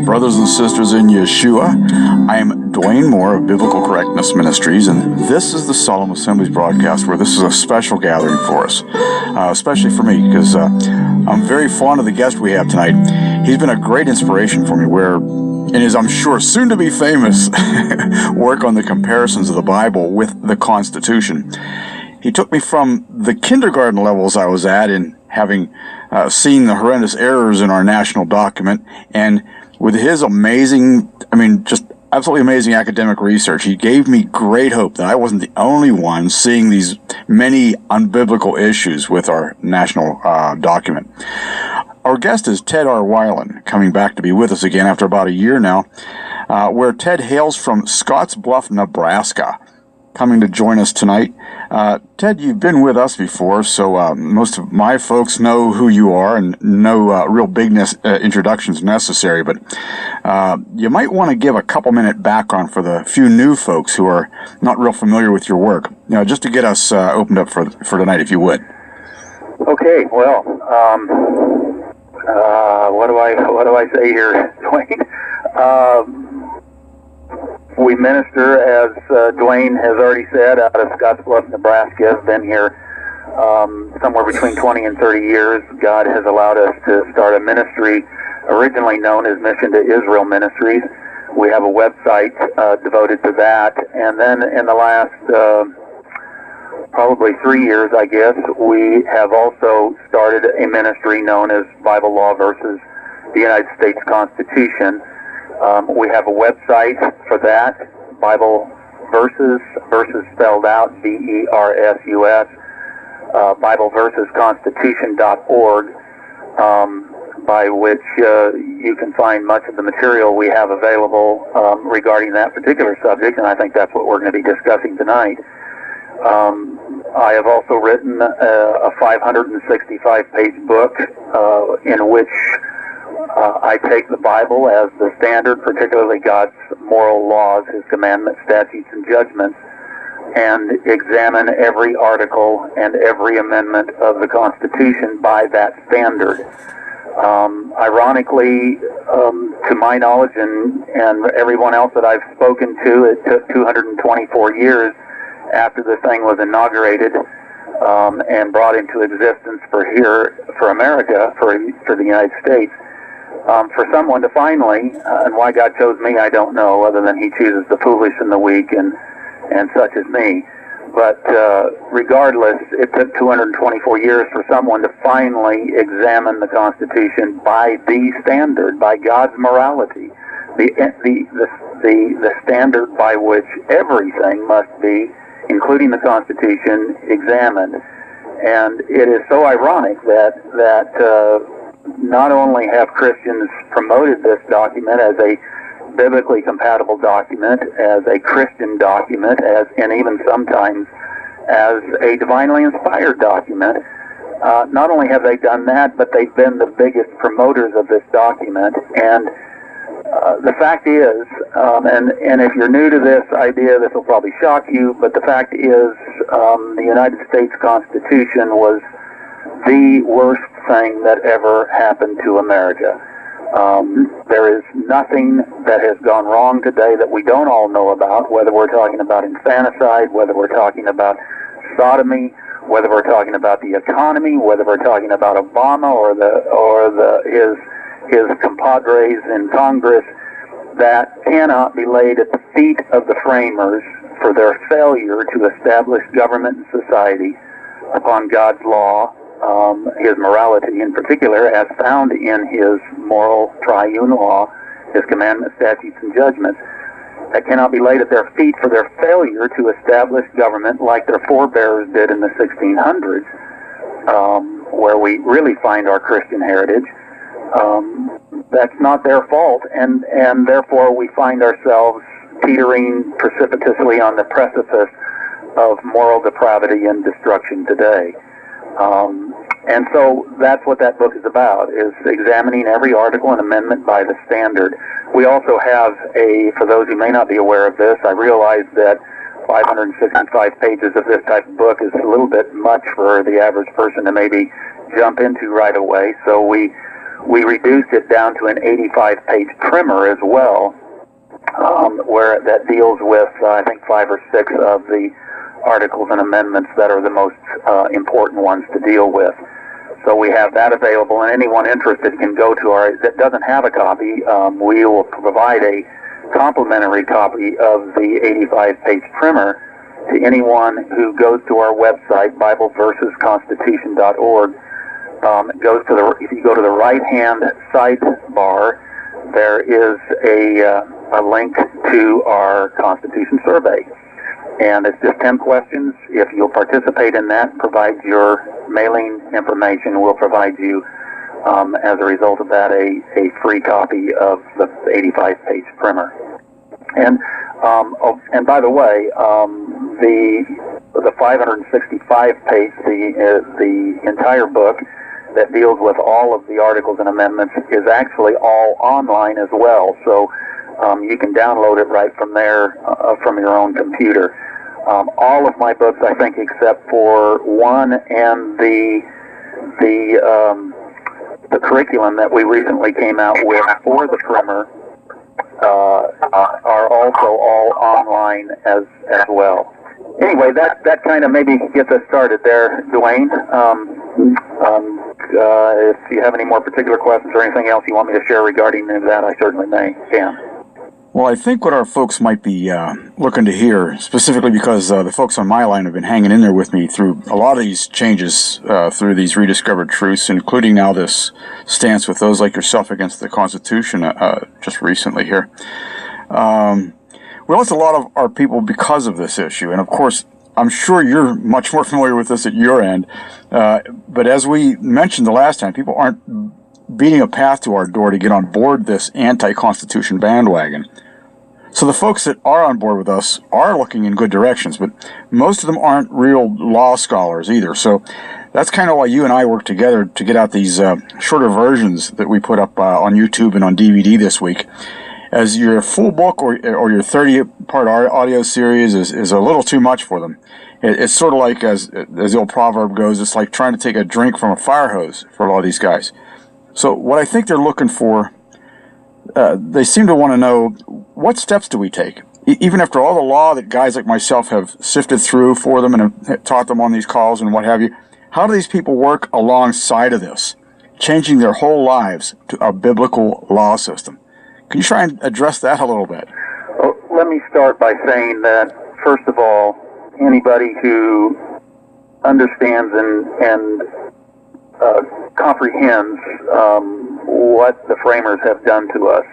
Brothers and sisters in Yeshua, I am Dwayne Moore of Biblical Correctness Ministries, and this is the Solemn Assemblies broadcast, where this is a special gathering for us, especially for me, because I'm very fond of the guest we have tonight. He's been a great inspiration for me, in his, I'm sure, soon-to-be famous work on the comparisons of the Bible with the Constitution. He took me from the kindergarten levels I was at in having seen the horrendous errors in our national document, and with his amazing, just absolutely amazing academic research, he gave me great hope that I wasn't the only one seeing these many unbiblical issues with our national document. Our guest is Ted R. Weiland, coming back to be with us again after about a year now, where Ted hails from Scottsbluff, Nebraska, coming to join us tonight. Ted, you've been with us before, so most of my folks know who you are, and no real big introductions necessary, but you might want to give a couple-minute background for the few new folks who are not real familiar with your work, just to get us opened up for tonight, if you would. Okay, well, what do I say here, Dwayne? We minister, as Dwayne has already said, out of Scottsbluff, Nebraska. I've been here somewhere between 20 and 30 years. God has allowed us to start a ministry originally known as Mission to Israel Ministries. We have a website devoted to that. And then in the last probably 3 years, I guess, we have also started a ministry known as Bible Law versus the United States Constitution. We have a website for that, Bible versus spelled out, VERSUS, BibleVersesConstitution.org, by which you can find much of the material we have available regarding that particular subject, and I think that's what we're going to be discussing tonight. I have also written a 565-page book in which I take the Bible as the standard, particularly God's moral laws, His commandments, statutes, and judgments, and examine every article and every amendment of the Constitution by that standard. Ironically, to my knowledge and everyone else that I've spoken to, it took 224 years after the thing was inaugurated and brought into existence for America, for the United States, for someone to finally, and why God chose me, I don't know, other than He chooses the foolish and the weak and such as me. But regardless, it took 224 years for someone to finally examine the Constitution by the standard, by God's morality, the standard by which everything must be, including the Constitution, examined. And it is so ironic that not only have Christians promoted this document as a biblically compatible document, as a Christian document, and even sometimes as a divinely inspired document, not only have they done that, but they've been the biggest promoters of this document. And the fact is, and if you're new to this idea, this will probably shock you, but the fact is the United States Constitution was the worst thing that ever happened to America. There is nothing that has gone wrong today that we don't all know about, whether we're talking about infanticide, whether we're talking about sodomy, whether we're talking about the economy, whether we're talking about Obama or his compadres in Congress, that cannot be laid at the feet of the framers for their failure to establish government and society upon God's law, His morality in particular, as found in His moral triune law, His commandments, statutes, and judgments. that cannot be laid at their feet for their failure to establish government like their forebears did in the 1600s, where we really find our Christian heritage. That's not their fault, and therefore we find ourselves teetering precipitously on the precipice of moral depravity and destruction today. And so that's what that book is about, is examining every article and amendment by the standard. We also have for those who may not be aware of this, I realize that 565 pages of this type of book is a little bit much for the average person to maybe jump into right away, so we reduced it down to an 85-page primer as well, where that deals with, I think, 5 or 6 of the articles and amendments that are the most important ones to deal with. So we have that available, and anyone interested can go to that doesn't have a copy, we will provide a complimentary copy of the 85-page primer to anyone who goes to our website, BibleVersesConstitution.org. If you go to the right-hand sidebar, there is a link to our Constitution survey. And it's just 10 questions. If you'll participate in that, provide your mailing information, we'll provide you, as a result of that, a free copy of the 85-page primer. And by the way, the 565-page, the entire book that deals with all of the articles and amendments is actually all online as well. So you can download it right from there, from your own computer. All of my books, I think, except for one and the curriculum that we recently came out with for the primer, are also all online as well. Anyway, that kind of maybe gets us started there, Dwayne. If you have any more particular questions or anything else you want me to share regarding that, I certainly can. Well, I think what our folks might be looking to hear, specifically because the folks on my line have been hanging in there with me through a lot of these changes, through these rediscovered truths, including now this stance with those like yourself against the Constitution just recently here. We lost a lot of our people because of this issue, and of course, I'm sure you're much more familiar with this at your end, but as we mentioned the last time, people aren't beating a path to our door to get on board this anti-Constitution bandwagon. So the folks that are on board with us are looking in good directions, but most of them aren't real law scholars either. So that's kind of why you and I work together to get out these shorter versions that we put up on YouTube and on DVD this week. As your full book or your 30-part audio series is a little too much for them. It's sort of like, as the old proverb goes, it's like trying to take a drink from a fire hose for a lot of these guys. So what I think they're looking for, they seem to want to know, what steps do we take? Even after all the law that guys like myself have sifted through for them and have taught them on these calls and what have you, how do these people work alongside of this, changing their whole lives to a biblical law system? Can you try and address that a little bit? Well, let me start by saying that, first of all, anybody who understands and comprehends what the framers have done to us,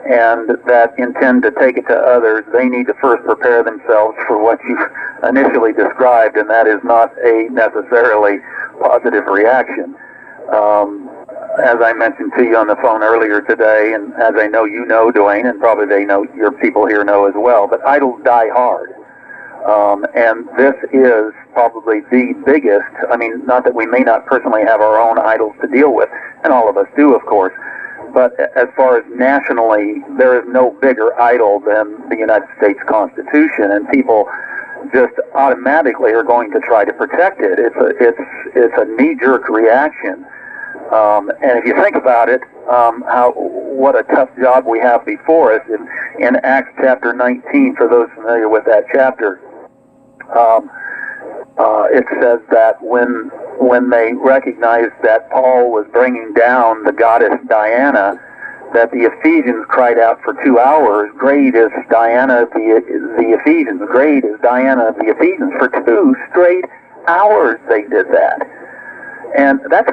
and that intend to take it to others, they need to first prepare themselves for what you initially described, and that is not a necessarily positive reaction. As I mentioned to you on the phone earlier today, and as I know you know, Dwayne, and probably they know, your people here know as well, but idols die hard. And this is probably the biggest, I mean, not that we may not personally have our own idols to deal with, and all of us do, of course, but as far as nationally, there is no bigger idol than the United States Constitution, and people just automatically are going to try to protect it. It's a knee-jerk reaction. And if you think about it, what a tough job we have before us. In Acts chapter 19, for those familiar with that chapter, it says that when they recognized that Paul was bringing down the goddess Diana, that the Ephesians cried out for 2 hours, "Great is Diana of the Ephesians, great is Diana of the Ephesians." For 2 straight hours they did that. And that's,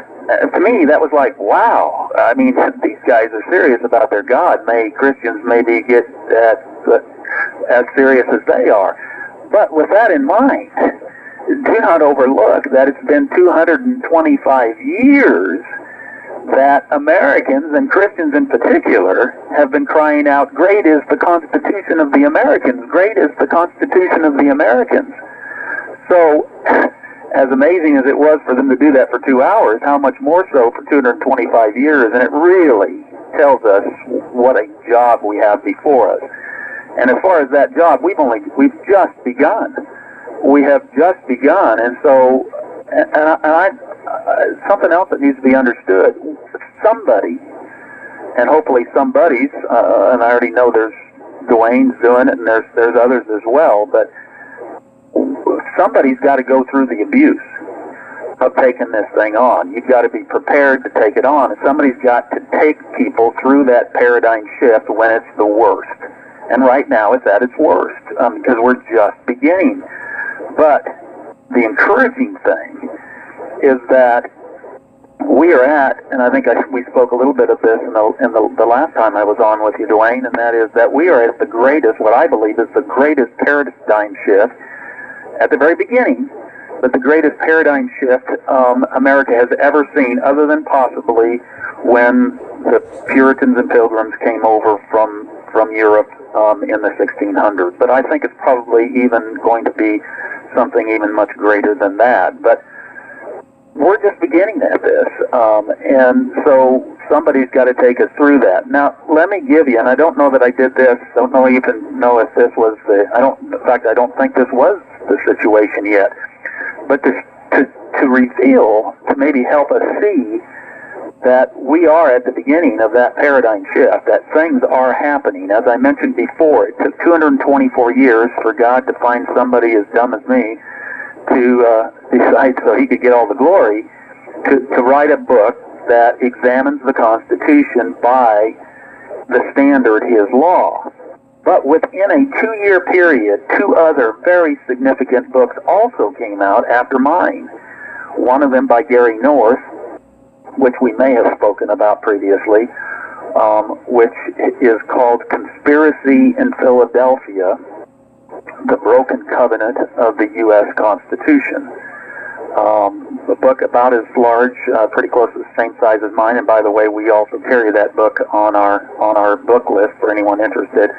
to me, that was like, wow. I mean, these guys are serious about their God. May Christians maybe get as serious as they are. But with that in mind, do not overlook that it's been 225 years that Americans, and Christians in particular, have been crying out, great is the Constitution of the Americans, great is the Constitution of the Americans. So, as amazing as it was for them to do that for 2 hours, how much more so for 225 years, and it really tells us what a job we have before us. And as far as that job, we've just begun. We have just begun, and so, something else that needs to be understood. Somebody, and hopefully somebody's, and I already know there's Dwayne's doing it, and there's others as well, but somebody's got to go through the abuse of taking this thing on. You've got to be prepared to take it on, and somebody's got to take people through that paradigm shift when it's the worst. And right now it's at its worst, because we're just beginning. But the encouraging thing is that we are at, and I think we spoke a little bit of this in the last time I was on with you, Dwayne, and that is that we are at the greatest, what I believe is the greatest paradigm shift at the very beginning, but the greatest paradigm shift America has ever seen, other than possibly when the Puritans and Pilgrims came over from Europe in the 1600s. But I think it's probably even going to be something even much greater than that. But we're just beginning at this, and so somebody's got to take us through that. Now, let me give you, and I don't know that I did this, don't know even know if this was in fact, I don't think this was the situation yet, but to reveal, to maybe help us see that we are at the beginning of that paradigm shift, that things are happening. As I mentioned before, it took 224 years for God to find somebody as dumb as me to decide, so he could get all the glory, to write a book that examines the Constitution by the standard, his law. But within a 2-year period, 2 other very significant books also came out after mine. One of them by Gary North, which we may have spoken about previously, which is called Conspiracy in Philadelphia, the Broken Covenant of the U.S. Constitution. A book about as large, pretty close to the same size as mine, and by the way, we also carry that book on our book list for anyone interested.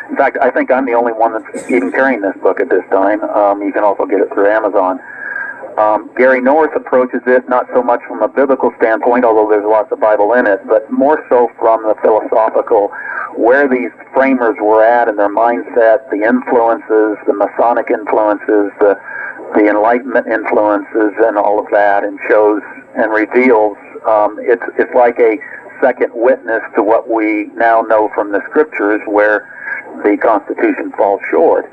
In fact, I think I'm the only one that's even carrying this book at this time. You can also get it through Amazon. Gary North approaches it not so much from a biblical standpoint, although there's lots of Bible in it, but more so from the philosophical, where these framers were at in their mindset, the influences, the Masonic influences, the Enlightenment influences, and all of that, and shows and reveals. It's like a second witness to what we now know from the Scriptures, where the Constitution falls short.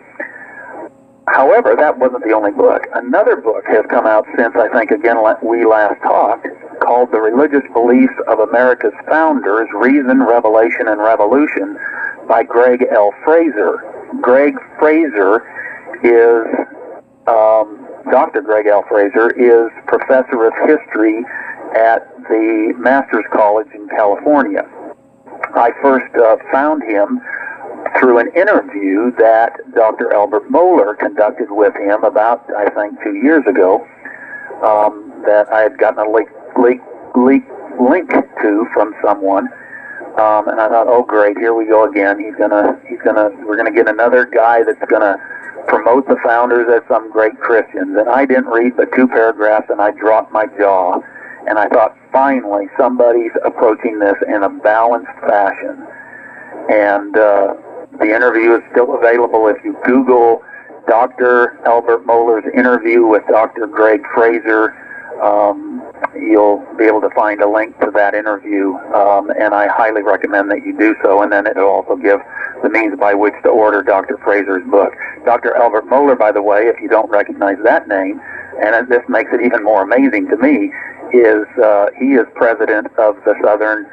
However, that wasn't the only book. Another book has come out since, I think, again, we last talked, called The Religious Beliefs of America's Founders, Reason, Revelation, and Revolution, by Greg L. Fraser. Greg Fraser is, Dr. Greg L. Fraser is professor of history at the Master's College in California. I first found him through an interview that Dr. Albert Mohler conducted with him about, I think, 2 years ago, that I had gotten a link to from someone, and I thought, oh great, here we go again. We're gonna get another guy that's gonna promote the founders as some great Christians. And I didn't read but 2 paragraphs, and I dropped my jaw, and I thought, finally, somebody's approaching this in a balanced fashion. And the interview is still available. If you Google Dr. Albert Mohler's interview with Dr. Greg Fraser, you'll be able to find a link to that interview, and I highly recommend that you do so, and then it'll also give the means by which to order Dr. Fraser's book. Dr. Albert Mohler, by the way, if you don't recognize that name, and this makes it even more amazing to me, is he is president of the Southern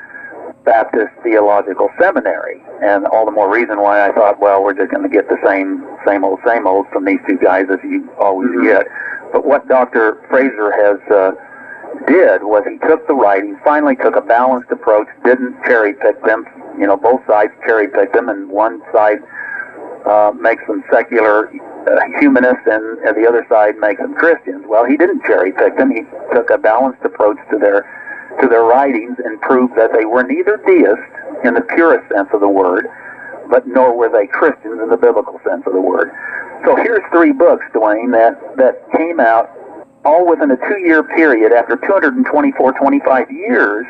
Baptist Theological Seminary, and all the more reason why I thought, well, we're just going to get the same old from these 2 guys as you always get. But what Dr. Fraser did was he took the writings, finally took a balanced approach, didn't cherry pick them. Both sides cherry pick them, and one side makes them secular humanists, and the other side makes them Christians. Well, he didn't cherry pick them. He took a balanced approach to their writings and proved that they were neither deists in the purest sense of the word, but nor were they Christians in the biblical sense of the word. So here's 3 books, Dwayne, that came out all within a 2-year period after 25 years.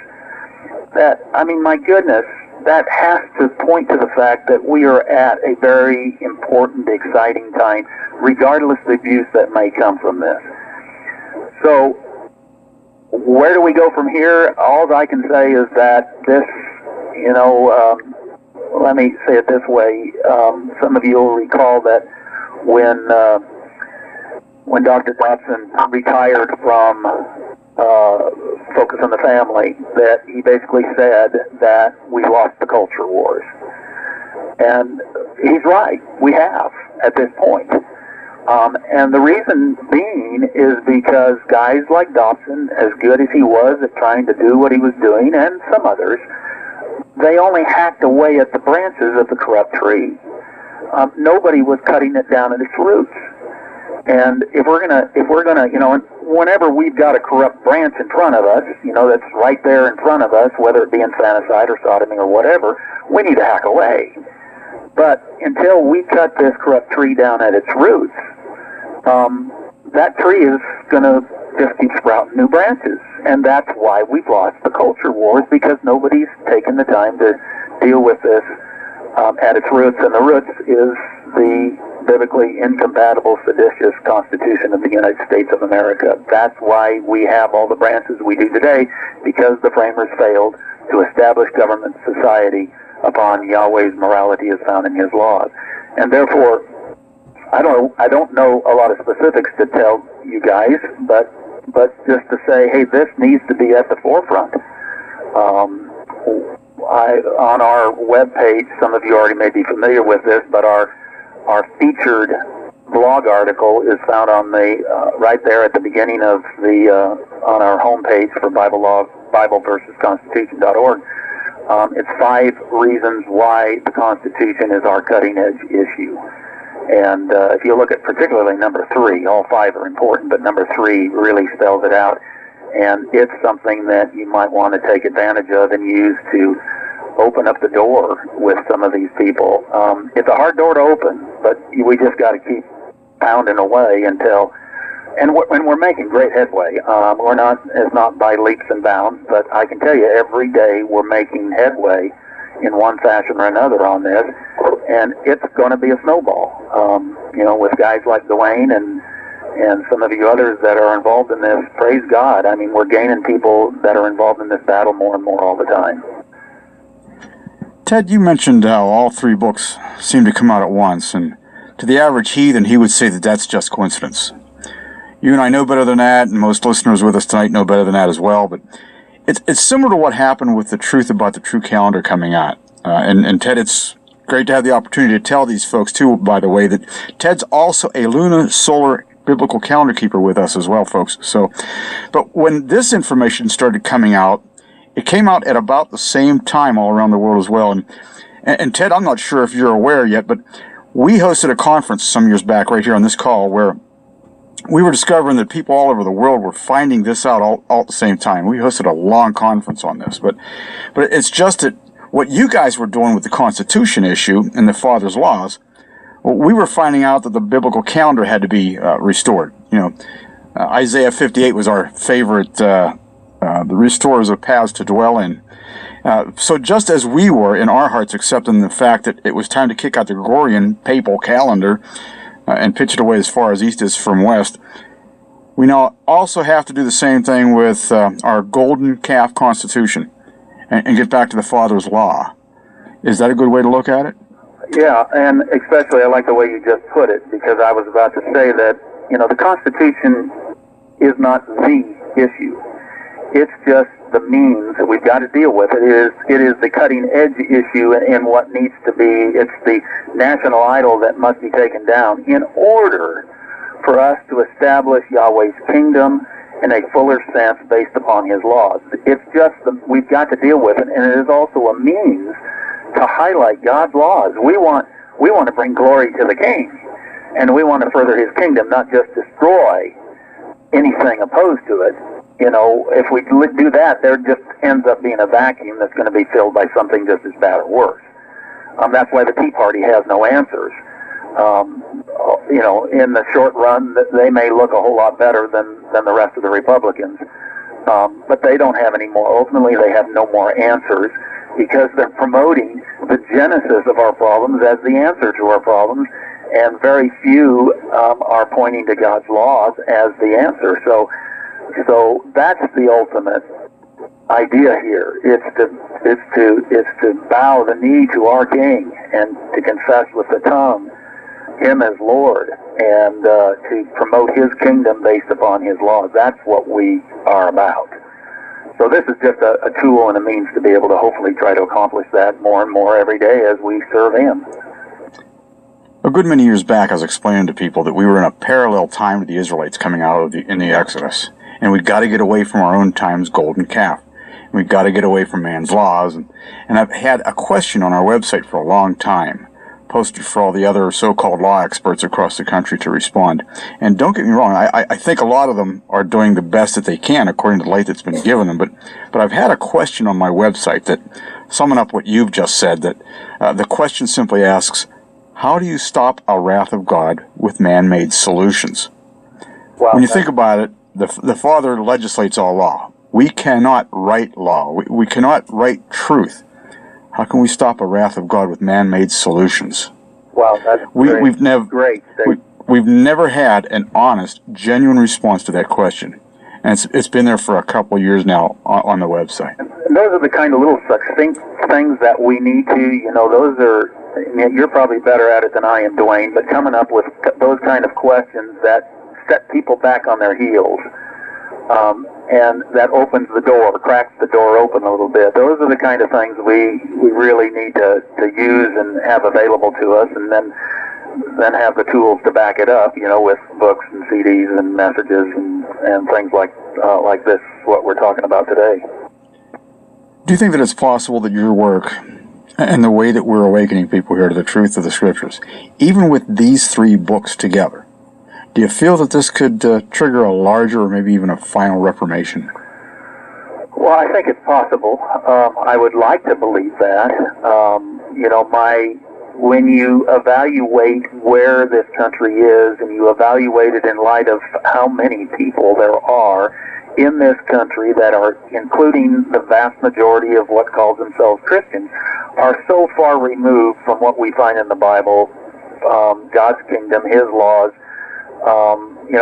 That, I mean, my goodness, that has to point to the fact that we are at a very important, exciting time, regardless of the abuse that may come from this. So, where do we go from here? All I can say is that this, let me say it this way. Some of you will recall that when Dr. Watson retired from Focus on the Family, that he basically said that we lost the culture wars. And he's right. We have at this point. And the reason being is because guys like Dobson, as good as he was at trying to do what he was doing, and some others, they only hacked away at the branches of the corrupt tree. Nobody was cutting it down at its roots. And if we're gonna, whenever we've got a corrupt branch in front of us, that's right there in front of us, whether it be infanticide or sodomy or whatever, we need to hack away. But until we cut this corrupt tree down at its roots, that tree is gonna just keep sprouting new branches. And that's why we've lost the culture wars, because nobody's taken the time to deal with this at its roots. And the roots is the biblically incompatible, seditious Constitution of the United States of America. That's why we have all the branches we do today, because the framers failed to establish government society upon Yahweh's morality as found in His laws. And therefore, I don't know a lot of specifics to tell you guys, but just to say, hey, this needs to be at the forefront. On our webpage, some of you already may be familiar with this, but our featured blog article is found on the right there at the beginning of the on our homepage for BibleVersusConstitution.org. It's 5 reasons why the Constitution is our cutting-edge issue. And if you look at particularly number 3, all 5 are important, but number 3 really spells it out. And it's something that you might want to take advantage of and use to open up the door with some of these people. It's a hard door to open, but we just got to keep pounding away until, and we're making great headway. It's not by leaps and bounds, but I can tell you every day we're making headway in one fashion or another on this, and it's going to be a snowball. With guys like Dwayne and some of you others that are involved in this, praise God. I mean, we're gaining people that are involved in this battle more and more all the time. Ted, you mentioned how all 3 books seem to come out at once, and to the average heathen, he would say that that's just coincidence. You and I know better than that, and most listeners with us tonight know better than that as well, but it's similar to what happened with the Truth About the True Calendar coming out. And Ted, it's great to have the opportunity to tell these folks, too, by the way, that Ted's also a lunisolar biblical calendar keeper with us as well, folks. But when this information started coming out, it came out at about the same time all around the world as well. And Ted, I'm not sure if you're aware yet, but we hosted a conference some years back right here on this call where we were discovering that people all over the world were finding this out all at the same time. We hosted a long conference on this. But it's just that what you guys were doing with the Constitution issue and the Father's laws, we were finding out that the biblical calendar had to be restored. Isaiah 58 was our favorite, the restorers of paths to dwell in. So just as we were in our hearts accepting the fact that it was time to kick out the Gregorian papal calendar and pitch it away as far as east is from west, we now also have to do the same thing with our golden calf constitution and get back to the Father's law. Is that a good way to look at it? Yeah, and especially I like the way you just put it, because I was about to say that, the Constitution is not the issue. It's just the means that we've got to deal with. It is the cutting edge issue and what needs to be, it's the national idol that must be taken down in order for us to establish Yahweh's kingdom in a fuller sense based upon his laws. It's just we've got to deal with it, and it is also a means to highlight God's laws. We want to bring glory to the King, and we want to further his kingdom, not just destroy anything opposed to it. If we do that, there just ends up being a vacuum that's going to be filled by something just as bad or worse. That's why the Tea Party has no answers. In the short run, they may look a whole lot better than the rest of the Republicans, but they don't have any more. Ultimately, they have no more answers because they're promoting the genesis of our problems as the answer to our problems, and very few are pointing to God's laws as the answer. So that's the ultimate idea here. It's to bow the knee to our King and to confess with the tongue him as Lord, and to promote his kingdom based upon his laws. That's what we are about. So this is just a tool and a means to be able to hopefully try to accomplish that more and more every day as we serve him. A good many years back, I was explaining to people that we were in a parallel time to the Israelites coming out in the Exodus, and we've got to get away from our own time's golden calf. We've got to get away from man's laws, and I've had a question on our website for a long time, posted for all the other so-called law experts across the country to respond. And don't get me wrong, I think a lot of them are doing the best that they can according to the light that's been given them, but I've had a question on my website that, summing up what you've just said, that the question simply asks, how do you stop a wrath of God with man-made solutions? Well, when you think about it, the Father legislates all law. We cannot write law. We cannot write truth. How can we stop a wrath of God with man-made solutions? Wow, that's great. We've never had an honest, genuine response to that question. And it's been there for a couple of years now on the website. And those are the kind of little succinct things that we need to, those are, you're probably better at it than I am, Dwayne, but coming up with those kind of questions that set people back on their heels, and that opens the door, cracks the door open a little bit. Those are the kind of things we really need to use and have available to us, and then have the tools to back it up, with books and CDs and messages and things like this, what we're talking about today. Do you think that it's possible that your work and the way that we're awakening people here to the truth of the Scriptures, even with these three books together, do you feel that this could trigger a larger or maybe even a final reformation? Well, I think it's possible. I would like to believe that. When you evaluate where this country is, and you evaluate it in light of how many people there are in this country that are, including the vast majority of what calls themselves Christians, are so far removed from what we find in the Bible, God's kingdom, his laws.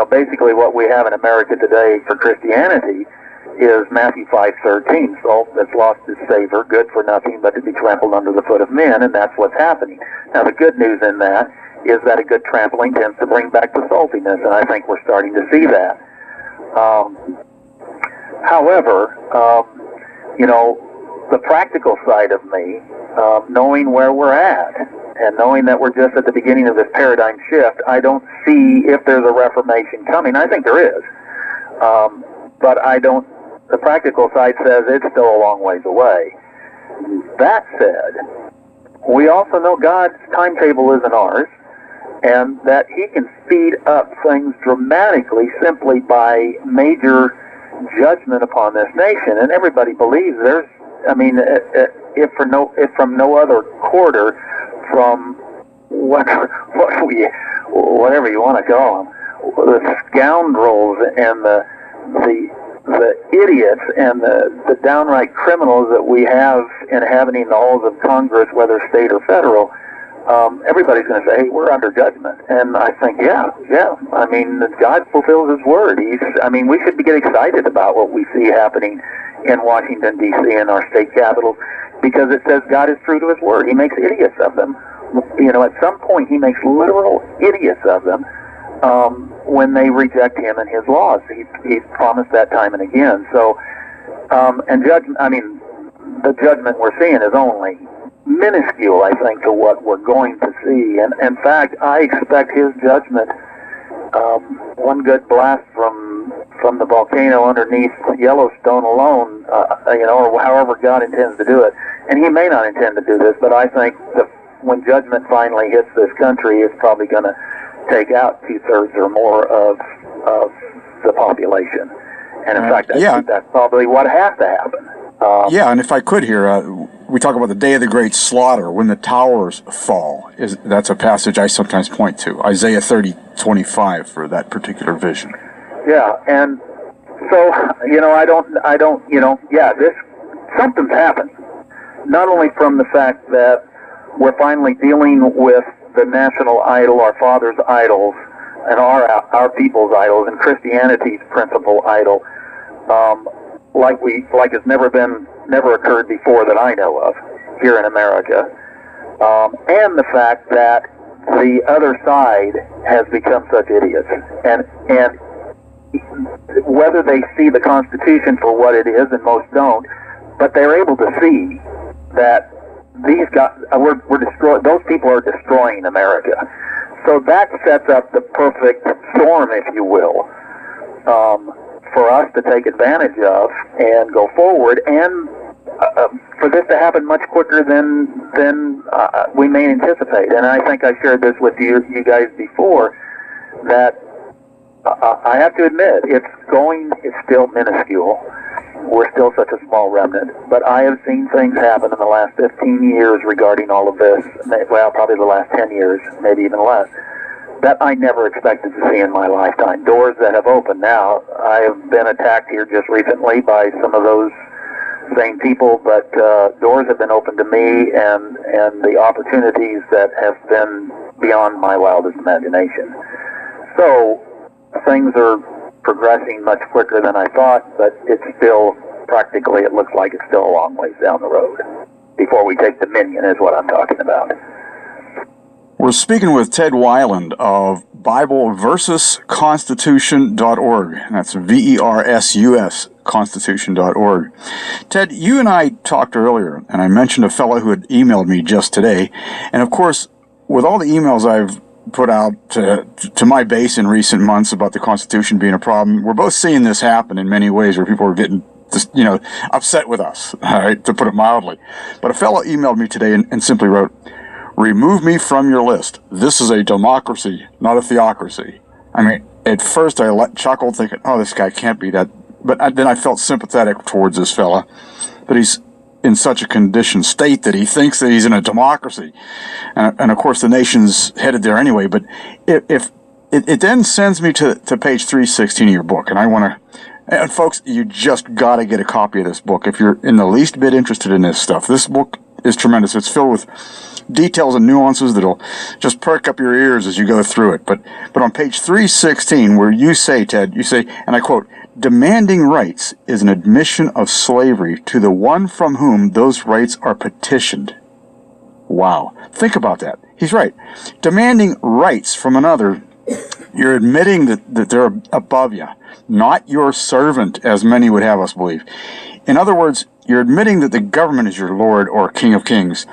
Basically what we have in America today for Christianity is Matthew 5:13, salt that's lost its savor, good for nothing but to be trampled under the foot of men, and that's what's happening. Now, the good news in that is that a good trampling tends to bring back the saltiness, and I think we're starting to see that. However, the practical side of me, knowing where we're at, and knowing that we're just at the beginning of this paradigm shift, I don't see if there's a reformation coming. I think there is. But the practical side says it's still a long ways away. That said, we also know God's timetable isn't ours, and that he can speed up things dramatically simply by major judgment upon this nation. And everybody believes if from no other quarter, from whatever you want to call them, the scoundrels and the idiots and the downright criminals that we have inhabiting the halls of Congress, whether state or federal, everybody's going to say, hey, we're under judgment. And I think, yeah. God fulfills his word. We should get excited about what we see happening in Washington, D.C. and our state capitals, because it says God is true to his word. He makes idiots of them. At some point he makes literal idiots of them when they reject him and his laws. He's promised that time and again. So, the judgment we're seeing is only minuscule, I think, to what we're going to see. And in fact, I expect his judgment, one good blast from from the volcano underneath Yellowstone alone, or however God intends to do it. And He may not intend to do this, but I think when judgment finally hits this country, it's probably going to take out 2/3 or more of the population. And in fact, that's probably what has to happen. And if I could here, we talk about the day of the great slaughter, when the towers fall. That's a passage I sometimes point to, Isaiah 30:25, for that particular vision. Yeah, and so, something's happened. Not only from the fact that we're finally dealing with the national idol, our father's idols, and our people's idols, and Christianity's principal idol, like it's never occurred before that I know of here in America, and the fact that the other side has become such idiots, and whether they see the Constitution for what it is, and most don't, but they're able to see that these guys, those people are destroying America. So that sets up the perfect storm, if you will, for us to take advantage of and go forward, and for this to happen much quicker than we may anticipate. And I think I shared this with you guys before, that I have to admit, it's still minuscule. We're still such a small remnant. But I have seen things happen in the last 15 years regarding all of this, well, probably the last 10 years, maybe even less, that I never expected to see in my lifetime. Doors that have opened now. I have been attacked here just recently by some of those same people, but doors have been opened to me, and the opportunities that have been beyond my wildest imagination. So things are progressing much quicker than I thought, but it's still practically, it looks like it's still a long ways down the road before we take dominion, is what I'm talking about. We're speaking with Ted Weiland of BibleVersusConstitution.org. That's VERSUS Constitution.org. Ted, you and I talked earlier, and I mentioned a fellow who had emailed me just today. And of course, with all the emails I've put out to my base in recent months about the Constitution being a problem, we're both seeing this happen in many ways where people are getting upset with us, all right, to put it mildly. But a fellow emailed me today and simply wrote, "Remove me from your list. This is a democracy, not a theocracy." I mean, at first I chuckled thinking, oh, this guy can't be that. But then I felt sympathetic towards this fella, that he's in such a conditioned state that he thinks that he's in a democracy. And of course, the nation's headed there anyway. But if it then sends me to page 316 of your book, and I want to, and folks, you just got to get a copy of this book if you're in the least bit interested in this stuff. This book is tremendous. It's filled with details and nuances that'll just perk up your ears as you go through it. But on page 316, where you say, Ted, you say, and I quote, "Demanding rights is an admission of slavery to the one from whom those rights are petitioned." Wow. Think about that. He's right. Demanding rights from another, you're admitting that they're above you, not your servant, as many would have us believe. In other words, you're admitting that the government is your Lord or King of Kings.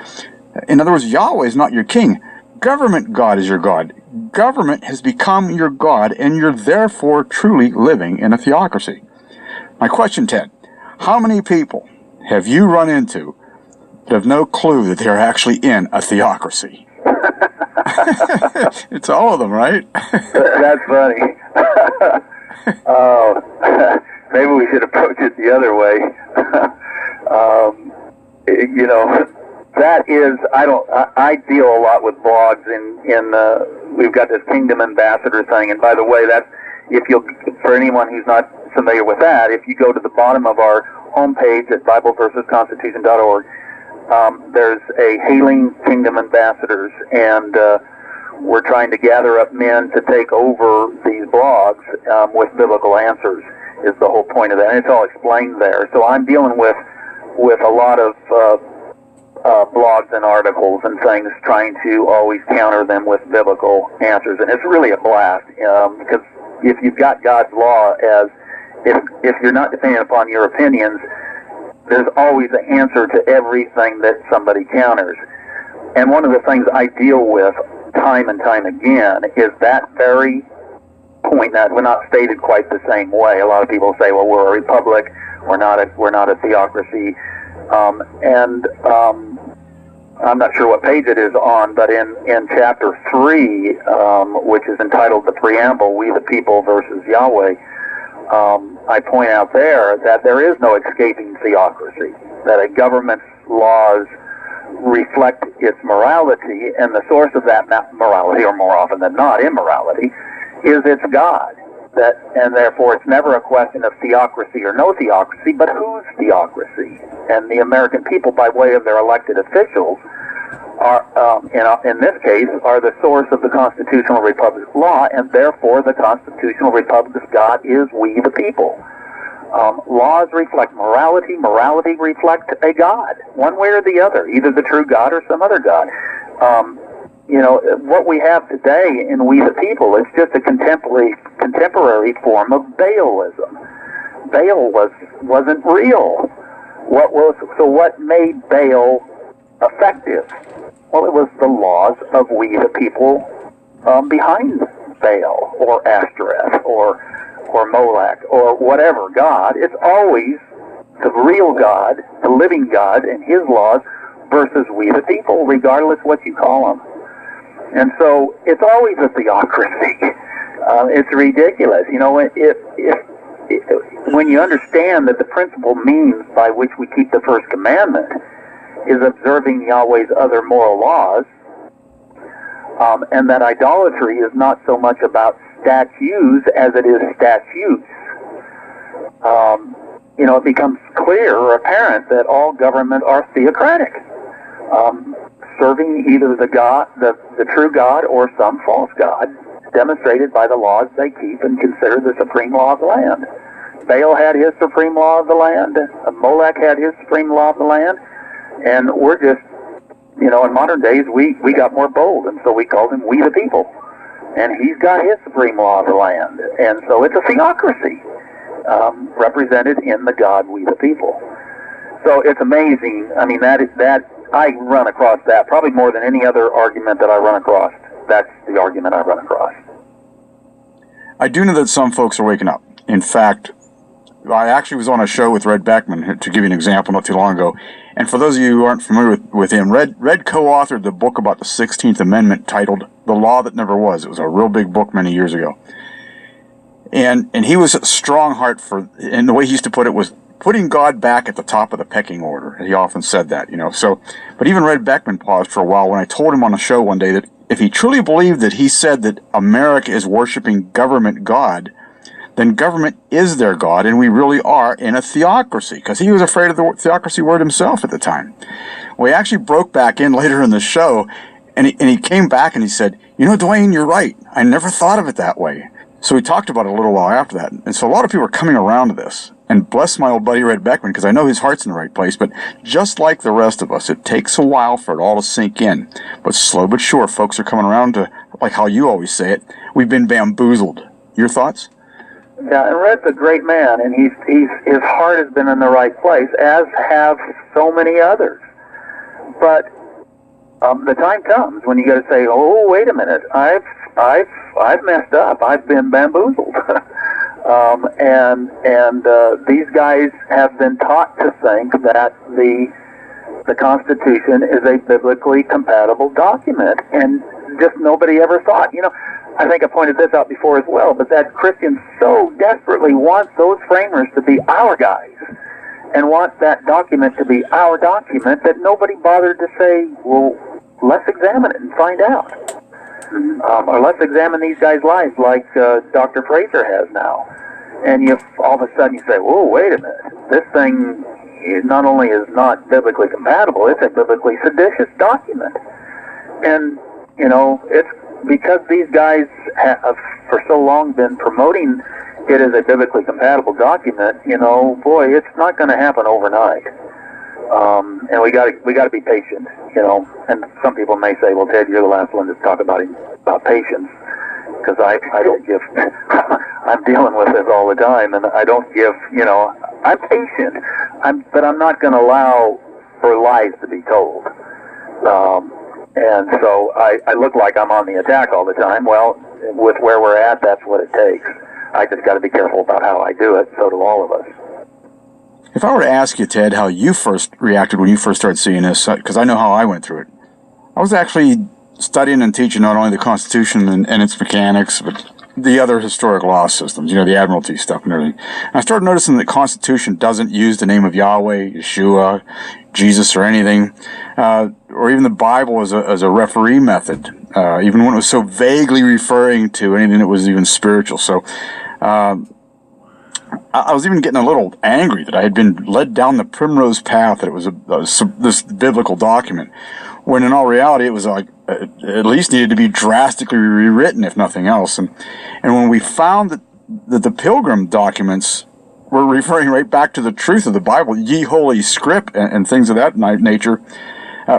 In other words, Yahweh is not your king. Government God is your God. Government has become your God, and you're therefore truly living in a theocracy. My question, Ted, how many people have you run into that have no clue that they're actually in a theocracy? It's all of them, right? That's funny. Oh, maybe we should approach it the other way. That is, I deal a lot with blogs we've got this Kingdom Ambassador thing, and by the way, that's, for anyone who's not familiar with that, if you go to the bottom of our homepage at BibleVersusConstitution.org, there's a Hailing Kingdom Ambassadors, and we're trying to gather up men to take over these blogs with biblical answers, is the whole point of that, and it's all explained there. So I'm dealing with a lot of blogs and articles and things, trying to always counter them with biblical answers, and it's really a blast, because if you've got God's law as, if you're not dependent upon your opinions, there's always an answer to everything that somebody counters. And one of the things I deal with time and time again is that very point that we're not stated quite the same way. A lot of people say, well, we're a republic, we're not a theocracy, and I'm not sure what page it is on, but in chapter 3, which is entitled The Preamble, We the People versus Yahweh, I point out there that there is no escaping theocracy, that a government's laws reflect its morality, and the source of that morality, or more often than not, immorality, is its God. And therefore it's never a question of theocracy or no theocracy, but whose theocracy? And the American people, by way of their elected officials, are, in this case, are the source of the constitutional republic law, and therefore the constitutional republic of God is we the people. Laws reflect morality. Morality reflects a God, one way or the other, either the true God or some other God. What we have today in We the People is just a contemporary form of Baalism. Baal wasn't real. What made Baal effective? Well, it was the laws of We the People behind Baal or Ashtoreth or Molech or whatever God. It's always the real God, the living God, and His laws versus we the people, regardless what you call them. And so it's always a theocracy. It's ridiculous. When you understand that the principal means by which we keep the first commandment is observing Yahweh's other moral laws, and that idolatry is not so much about statues as it is statutes, it becomes clear or apparent that all government are theocratic, serving either the true God or some false God, demonstrated by the laws they keep and consider the supreme law of the land. Baal had his supreme law of the land, Molech had his supreme law of the land, and we're just, in modern days, we got more bold, and so we called him We the People. And he's got his supreme law of the land. And so it's a theocracy represented in the God We the People. So it's amazing. I mean, that I run across that probably more than any other argument that I run across. That's the argument I run across. I do know that some folks are waking up. In fact, I actually was on a show with Red Beckman, to give you an example, not too long ago. And for those of you who aren't familiar with him, Red co-authored the book about the 16th Amendment titled The Law That Never Was. It was a real big book many years ago. And he was a strong heart and the way he used to put it was putting God back at the top of the pecking order. He often said that, So, but even Red Beckman paused for a while when I told him on a show one day that if he truly believed that he said that America is worshiping government God, then government is their God, and we really are in a theocracy, because he was afraid of the theocracy word himself at the time. Well, he actually broke back in later in the show, and he came back and he said, Dwayne, you're right. I never thought of it that way. So we talked about it a little while after that. And so a lot of people are coming around to this. And bless my old buddy Red Beckman, because I know his heart's in the right place. But just like the rest of us, it takes a while for it all to sink in. But slow but sure, folks are coming around to, like how you always say it, we've been bamboozled. Your thoughts? Yeah, and Red's a great man, and his heart has been in the right place, as have so many others. But the time comes when you got to say, "Oh, wait a minute, I've messed up. I've been bamboozled." These guys have been taught to think that the Constitution is a biblically compatible document, and just nobody ever thought. I think I pointed this out before as well, but that Christians so desperately want those framers to be our guys and want that document to be our document that nobody bothered to say, well, let's examine it and find out. Or let's examine these guys' lives like Dr. Fraser has now. And all of a sudden you say, whoa, wait a minute. This thing not only is not biblically compatible, it's a biblically seditious document. And, it's because these guys have for so long been promoting it as a biblically compatible document, boy, it's not going to happen overnight. And we got to be patient, And some people may say, "Well, Ted, you're the last one to talk about patience," because I don't give. I'm dealing with this all the time, and I don't give. I'm patient. But I'm not going to allow for lies to be told. And so I look like I'm on the attack all the time. Well, with where we're at, that's what it takes. I just got to be careful about how I do it. So do all of us. If I were to ask you, Ted, how you first reacted when you first started seeing this, because I know how I went through it. I was actually studying and teaching not only the Constitution and its mechanics, but the other historic law systems, the Admiralty stuff and everything. And I started noticing that the Constitution doesn't use the name of Yahweh, Yeshua, Jesus, or anything, or even the Bible as a referee method, even when it was so vaguely referring to anything that was even spiritual. So I was even getting a little angry that I had been led down the primrose path, that it was this biblical document, when in all reality it was like at least needed to be drastically rewritten, if nothing else. And when we found that the Pilgrim documents were referring right back to the truth of the Bible, ye holy script, and things of that nature,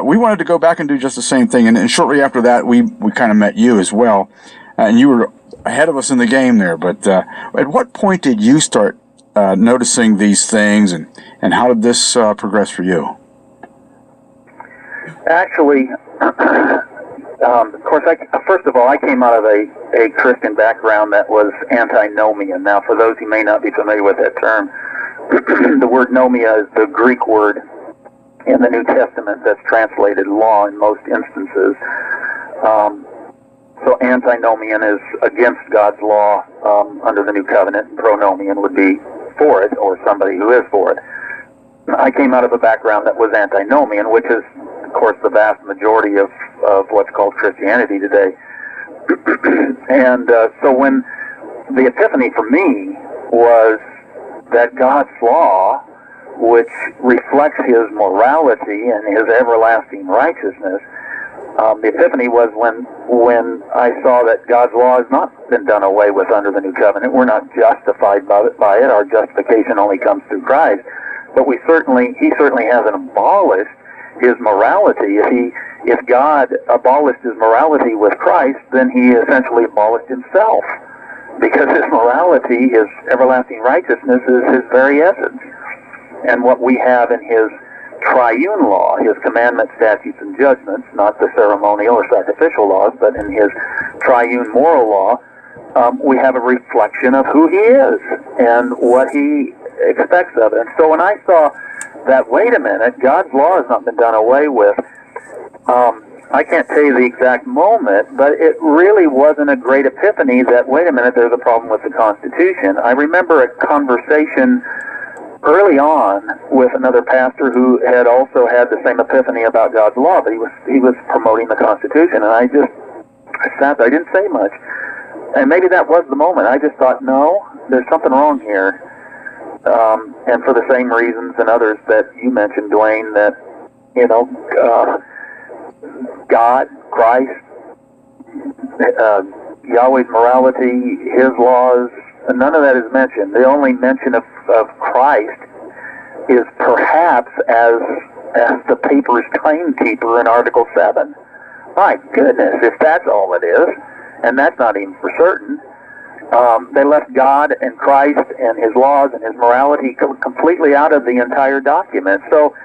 we wanted to go back and do just the same thing. And shortly after that, we kind of met you as well, and you were ahead of us in the game there. But at what point did you start noticing these things, and how did this progress for you? Actually, of course, first of all, I came out of a Christian background that was antinomian. Now, for those who may not be familiar with that term, the word nomia is the Greek word in the New Testament that's translated law in most instances. So antinomian is against God's law under the New Covenant, and pronomian would be for it, or somebody who is for it. I came out of a background that was antinomian, which is, of course, the vast majority of what's called Christianity today. And so when the epiphany for me was that God's law, which reflects his morality and his everlasting righteousness, the epiphany was when I saw that God's law has not been done away with under the New Covenant. We're not justified by it. Our justification only comes through Christ. But he certainly hasn't abolished his morality. If God abolished his morality with Christ, then he essentially abolished himself, because his morality, his everlasting righteousness, is his very essence. And what we have in his triune law, his commandments, statutes, and judgments, not the ceremonial or sacrificial laws, but in his triune moral law, we have a reflection of who he is and what he expects of it. And so when I saw that, wait a minute, God's law has not been done away with, I can't tell you the exact moment, but it really wasn't a great epiphany that, wait a minute, there's a problem with the Constitution. I remember a conversation early on with another pastor who had also had the same epiphany about God's law, but he was promoting the Constitution, and I sat there, I didn't say much. And maybe that was the moment. I just thought, no, there's something wrong here. And for the same reasons and others that you mentioned, Dwayne, that, God, Christ, Yahweh's morality, his laws, none of that is mentioned. The only mention of Christ is perhaps as the paper's timekeeper in Article 7. My goodness, if that's all it is, and that's not even for certain. They left God and Christ and his laws and his morality completely out of the entire document. So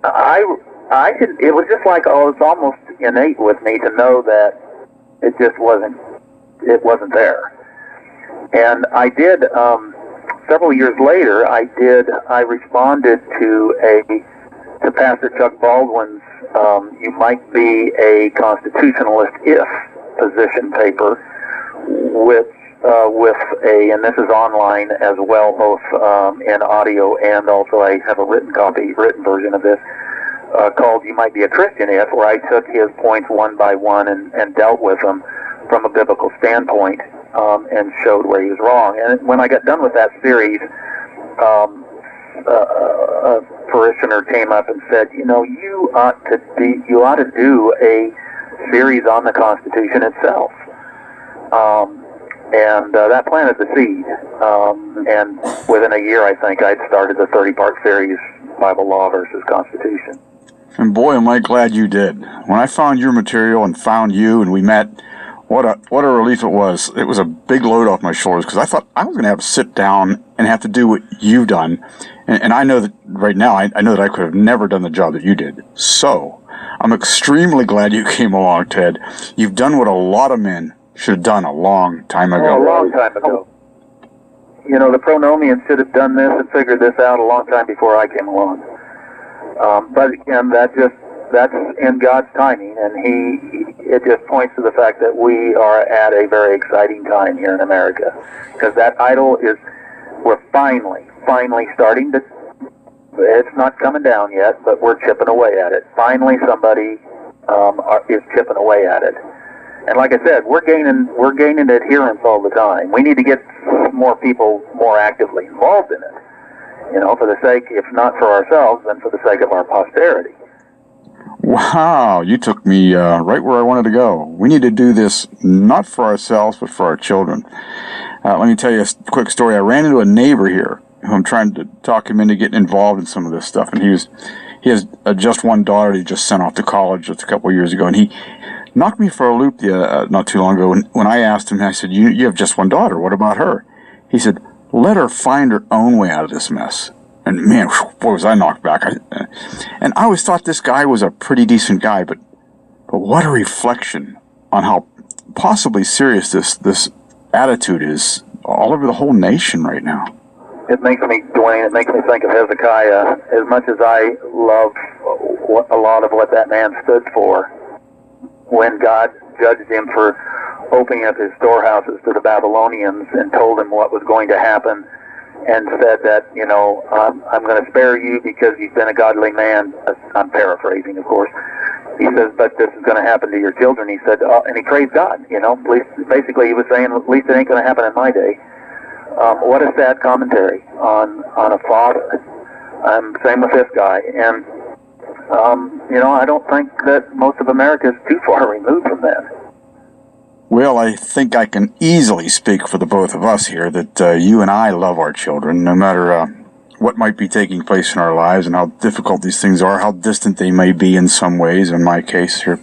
it was just like, it's almost innate with me to know that it just wasn't there. And I did, several years later, I responded to Pastor Chuck Baldwin's You Might Be a Constitutionalist If position paper, with and this is online as well, both in audio, and also I have a written version of this, called You Might Be a Christian If, where I took his points one by one and dealt with them from a biblical standpoint, and showed where he was wrong. And when I got done with that series, a parishioner came up and said, you ought to do a series on the Constitution itself. And that planted the seed. And within a year, I think, I'd started the 30-part series, Bible Law versus Constitution. And boy, am I glad you did. When I found your material and found you and we met, what a relief it was. It was a big load off my shoulders, because I thought I was going to have to sit down and have to do what you've done. And I know that right now, I know that I could have never done the job that you did. So I'm extremely glad you came along, Ted. You've done what a lot of men should have done a long time Oh, ago. a long time ago. You know, the pronomians should have done this and figured this out a long time before I came along. But again, that's in God's timing, and it just points to the fact that we are at a very exciting time here in America, because that idol we're finally starting to. It's not coming down yet, but we're chipping away at it. Finally, somebody is chipping away at it. And like I said, we're gaining adherence all the time. We need to get more people more actively involved in it. You know, for the sake, if not for ourselves, then for the sake of our posterity. Wow, you took me right where I wanted to go. We need to do this not for ourselves, but for our children. Let me tell you a quick story. I ran into a neighbor here who I'm trying to talk him into getting involved in some of this stuff. And he has just one daughter that he just sent off to college just a couple of years ago. And he knocked me for a loop not too long ago. When I asked him, I said, you have just one daughter. What about her? He said, let her find her own way out of this mess. And man, boy, was I knocked back. And I always thought this guy was a pretty decent guy, but what a reflection on how possibly serious this attitude is all over the whole nation right now. It makes me, Dwayne, it makes me think of Hezekiah. As much as I love a lot of what that man stood for, when God judged him for opening up his storehouses to the Babylonians and told him what was going to happen, and said that, you know, I'm going to spare you because you've been a godly man. I'm paraphrasing, of course. He says, but this is going to happen to your children. He said, and he praised God, you know. Basically, he was saying, at least it ain't going to happen in my day. What a sad commentary on a father. Same with this guy. And, you know, I don't think that most of America is too far removed from that. Well, I think I can easily speak for the both of us here that you and I love our children, no matter what might be taking place in our lives and how difficult these things are, how distant they may be in some ways, in my case here.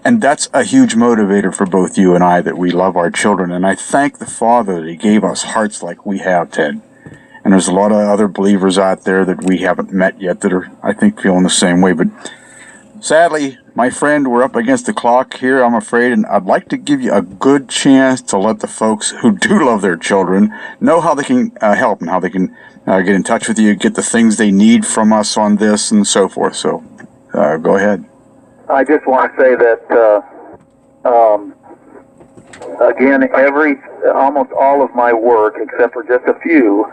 And that's a huge motivator for both you and I, that we love our children. And I thank the Father that He gave us hearts like we have, Ted. And there's a lot of other believers out there that we haven't met yet that are, I think, feeling the same way. But sadly, my friend, we're up against the clock here, I'm afraid, and I'd like to give you a good chance to let the folks who do love their children know how they can help and how they can get in touch with you, get the things they need from us on this and so forth. So go ahead. I just want to say that, again, almost all of my work, except for just a few,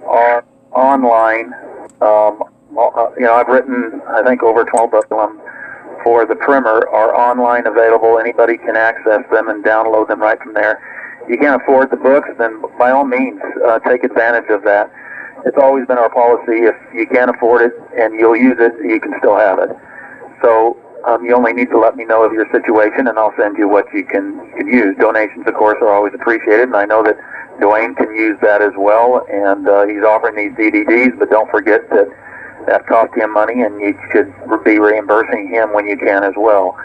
are online. You know, I've written, I think, over 12 of them for the primer, are online available. Anybody can access them and download them right from there. If you can't afford the books, then by all means, take advantage of that. It's always been our policy, if you can't afford it and you'll use it, you can still have it. So you only need to let me know of your situation, and I'll send you what you can use. Donations, of course, are always appreciated, and I know that Dwayne can use that as well, and he's offering these DVDs, but don't forget that cost him money, and you should be reimbursing him when you can as well.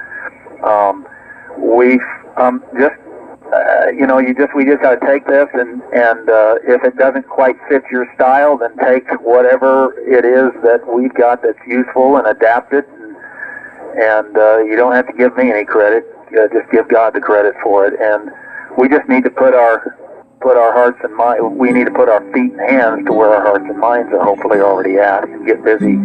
We just got to take this, and if it doesn't quite fit your style, then take whatever it is that we've got that's useful and adapt it. And you don't have to give me any credit. Just give God the credit for it. And we just need to put our hearts and minds. We need to put our feet and hands to where our hearts and minds are hopefully already at, and get busy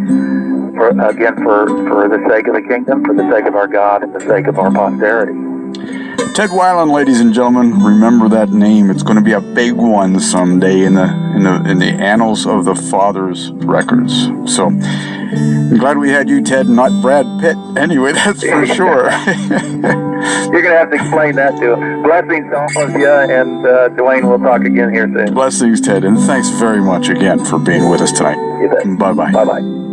for the sake of the kingdom, for the sake of our God, and the sake of our posterity. Ted Weiland, ladies and gentlemen, remember that name. It's going to be a big one someday in the annals of the Father's records. So I'm glad we had you, Ted, not Brad Pitt. Anyway, that's for sure. You're going to have to explain that to him. Blessings to all of you, and Dwayne, we'll talk again here soon. Blessings, Ted, and thanks very much again for being with us tonight. You bet. Bye-bye. Bye-bye.